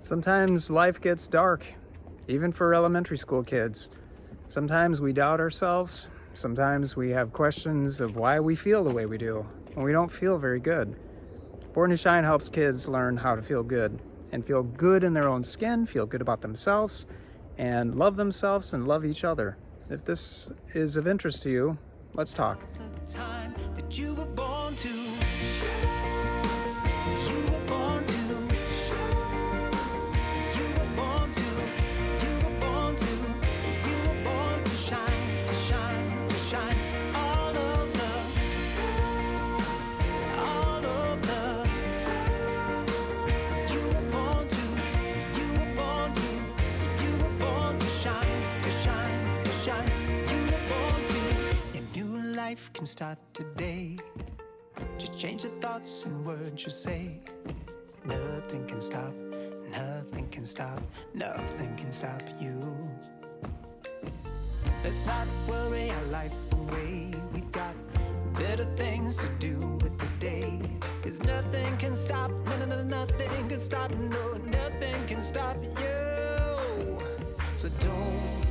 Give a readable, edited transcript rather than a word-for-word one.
Sometimes life gets dark, even for elementary school kids. Sometimes we doubt ourselves. Sometimes we have questions of why we feel the way we do, and we don't feel very good. Born to Shine helps kids learn how to feel good and feel good in their own skin, feel good about themselves, and love themselves and love each other. If this is of interest to you, let's talk. The time that you were born to. You were born to. You were born to. You were born to. You were born to shine, to shine, to shine. All of the, all of the. You were born to. You were born to. You were born to shine, to shine, to shine. You were born to. Your new life can start today. Just change the thoughts and words you say. Nothing can stop, nothing can stop, nothing can stop you. Let's not worry our life away. We've got better things to do with the day. 'Cause nothing can stop, nothing can stop, no, nothing can stop you. So don't